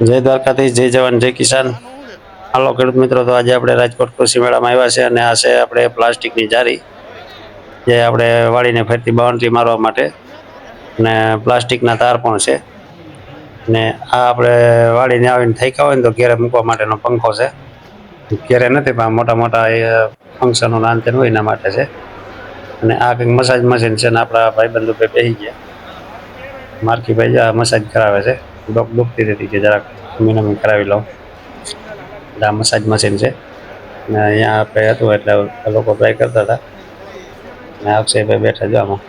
જય દ્વારકાધીશ, જય જવાન, જય કિસાન. હાલો ખેડૂત મિત્રો, તો આજે આપણે રાજકોટ કૃષિ મેળામાં આવ્યા છે અને આ છે આપણે પ્લાસ્ટિકની જારી જે આપણે વાળીને ફરતી બાઉન્ડ્રી મારવા માટે, અને પ્લાસ્ટિકના તાર પણ છે. ને આ આપણે વાળીને આવીને થાક્યા હોય ને તો ઘેરે મૂકવા માટેનો પંખો છે. ઘેરે નથી પણ મોટા મોટા ફંક્શનો ના હોય એના માટે છે. અને આ કંઈક મસાજ મશીન છે ને આપણા ભાઈબંધો બેસી ગયા. મારકી ભાઈ મસાજ કરાવે છે. દુખતી હતી કે જરાક નમી કરાવી લઉં. આ મસાજ મશીન છે ને અહીંયા આપણે હતું એટલે લોકો ટ્રાય કરતા હતા. ને અક્ષયભાઈ બેઠા જો આમાં,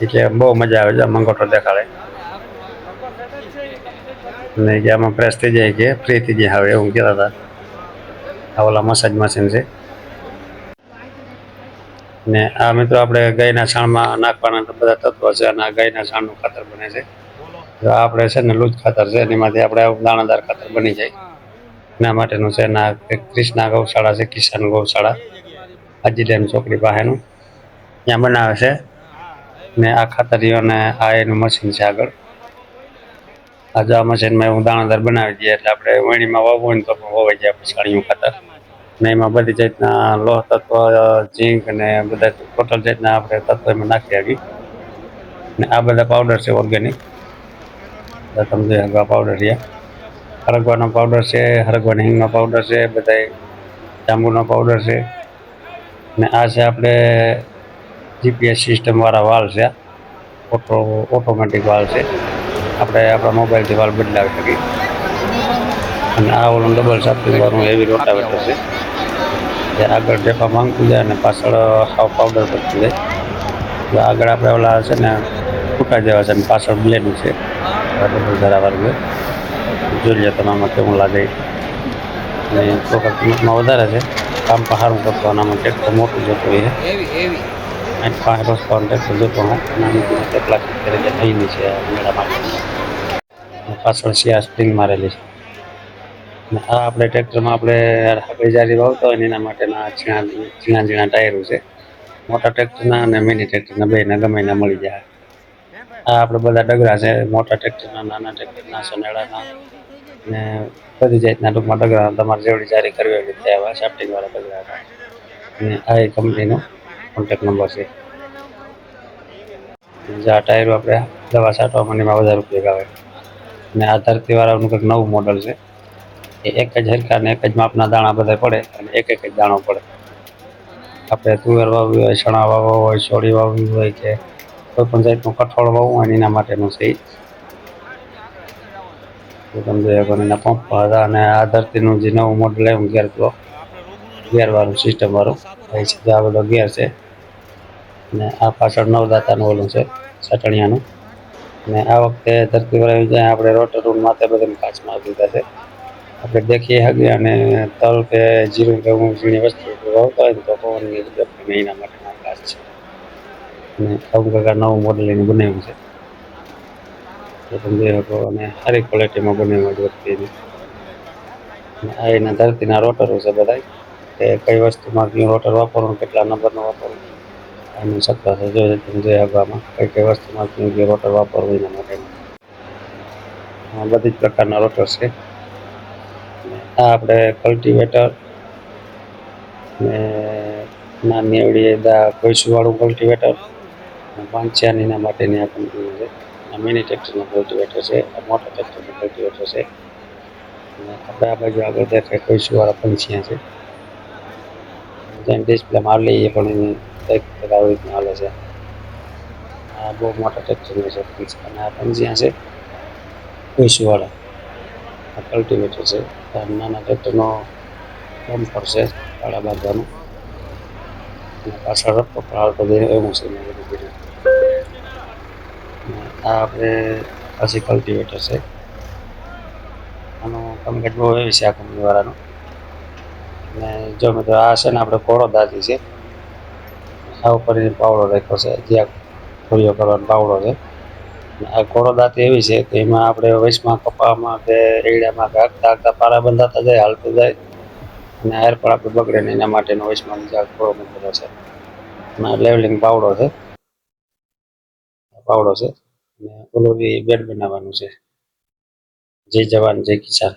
એટલે બહુ મજા આવે છે. મંગોટો દેખાડે ને કે આમાં ફ્રેશ થઈ જાય, કે ફ્રી થઈ જાય, હવે એવું કહેતા હતા. આ ઓલા મસાજ મશીન છે. ને આ મિત્રો આપણે ગાયના છાણમાં નાખવાના બધા તત્વો છે અને આ ગાયના છાણનું ખાતર બને છે. આપણે છે ને લૂજ ખાતર છે, એમાંથી આપણે દાણાદાર ખાતર બની જાય. એના માટેનું છે ના ક્રિષ્ના ગૌશાળા છે, કિસાન ગૌશાળા, હાજી ડેમ ચોકડી પાસેનું, ત્યાં બનાવે છે. ને આ ખાતરીઓને આ એનું મશીન છે આગળ. આજે આ મશીનમાં હું દાણાદાર બનાવી દઈએ એટલે આપણે વણીમાં વાવવું હોય ને તો પણ વવાઈ જાય આપણે છાણિયું ખાતર. ને એમાં બધી જાતના લોહ તત્વ, ઝીંક અને બધા ટોટલ જાતના આપણે તત્વ એમાં નાખી આપી. ને આ બધા પાવડર છે ઓર્ગેનિક. તમે પાવડર રહ્યા હરગવાનો પાવડર છે, હરગવાની હિંગનો પાવડર છે, બધા જાંબુનો પાવડર છે. ને આ છે આપણે જીપીએસ સિસ્ટમ વાળા વાલ છે. ઓટોમેટિક વાલ છે. આપણે આપણા મોબાઈલથી વાલ બદલાવી શકીએ. અને આ ઓલું ડબલ સાફિંગ વાળું હેવી રોટાવેટર છે. જે આગળ ઢેફા માંગતું જાય અને પાછળ હાવ પાવડર પડતું જાય. આગળ આપણે ઓલા છે ને ફૂટા જેવા છે, પાછળ બ્લેડ છે. ડબલ ધરાવાળું છે. જોઈ લો તમે આમાં કેવું લાગે. અને થોડાક કિંમતમાં વધારે છે. કામ પણ સારું કરતો આનામાં ટ્રેક્ટર મોટું જતું હોય છે. 5 horse પાવર ટ્રેક્ટર જતો હોય. નાની કિંમતે 1,70,000 થઈની છે આ મેળા માટેની. પાછળ સિયા સ્પ્રિંગ મારેલી છે. અને આ આપણે ટ્રેક્ટરમાં આપણે આગળ જારી વાવતા હોય ને એના માટેના ઝીણા ઝીણા ટાયરો છે. મોટા ટ્રેક્ટરના અને મિની ટ્રેક્ટરના બેયના ગમે એના મળી જાય. આ આપણે બધા ડગરા છે, મોટા ટ્રેક્ટરના, નાના ટ્રેક્ટરના, સનેડાના, ને બધી જાતના ટૂંકમાં ડગરા તમારે જેવડી જારી કરવી હોય એવી રીતે સાફ્ટિંગ વાળા ડગરા હતા. અને આ એ કંપનીનો કોન્ટેક્ટ નંબર છે. જે આ ટાયરો આપણે દવા છાંટવામાં એમાં વધારે ઉપયોગ આવે. અને આ ધરતીવાળાનું કંઈક નવું મોડલ છે. એ એક જ હરખા ને એક જ માપના દાણા બધા પડે અને એક જ દાણો પડે. આપણે તુવેર વાવવી હોય, ચણા વાવવા હોય, ચોળી વાવવી હોય કે કોઈ પણ જાતનું કઠોળ વાવવું હોય એના માટેનું છે. એના પંપ હતા અને આ ધરતીનું જે નવું મોડલ આવ્યું ગિયરવાળું સિસ્ટમ વાળું, આ બધો ગિયર છે. અને આ પાછળ નવદાતાનું ઓલું છે ચટણીયાનું. અને આ વખતે ધરતી વાર આવી જાય આપણે રોટર રૂમ માથે બધાને કાચમાં આપી દીધા છે. આપણે દેખીએ હગીએ અને તલ કે જીરું કે ઝીણી વસ્તુ વાવતા હોય ને તો પવનની એના માટેના કાચ છે. અને આવું કંઈક નવું મોડલ એને બનાવ્યું છે. અને સારી ક્વોલિટીમાં બનાવ્યું છે. આ એના ધરતીના રોટરો છે બધાય. કે કઈ વસ્તુમાં કયું રોટર વાપરવું, કેટલા નંબરનું વાપરવું. એની સત્તા છે જોઈ હગવામાં કઈ કઈ વસ્તુમાં રોટર વાપરવું એના માટેનું. બધી જ પ્રકારના રોટર છે. આ આપણે કલ્ટિવેટર ને નાની એવડી કોઈસું વાળું કલ્ટિવેટર. 5 એના માટેની આ કંપનીઓ છે. આ મિની ટ્રેક્ટરનું કલ્ટિવેટર છે, આ મોટા ટ્રેક્ટરનું કલ્ટિવેટર છે. અને આપણે આ બાજુ આગળ દેખાય કોઈસુવાળા 5 છે. ડિસ્પ્લેમાં હાલે એ પણ આવી રીતના હાલે છે. આ બહુ મોટા ટ્રેક્ટરનું છે અને આ 5 છે. કોઈસુવાળા આ કલ્ટિવેટર છે. નાના ટ્રેક્ટરનો બમ્પર છે કાળા બાંધવાનું. અને પાછળ એવું છે. આ આપણે પછી કલ્ટિવેટર છે. આનું કામકાજ બહુ હેવી છે આ કંપનીવાળાનું. અને જો મિત્રો આ છે ને આપણે કોળો દાંતી છે. આ ઉપર પાવડો રાખ્યો છે, જ્યાં ખોળીઓ કરવાનો પાવડો છે. આ કોળો દાંતી એવી છે કે એમાં આપણે વૈશમાં કપામાં કે એડામાં કે આગતા પારા બંધાતા જાય, હાલતું જાય. અને હાયર પણ આપણે બગડે ને એના માટેનો વૈશમાં કોળો મૂકેલો છે. લેવલિંગ પાવડો છે. અને ઓલો બેડ બનાવવાનું છે. જય જવાન જય કિસાન.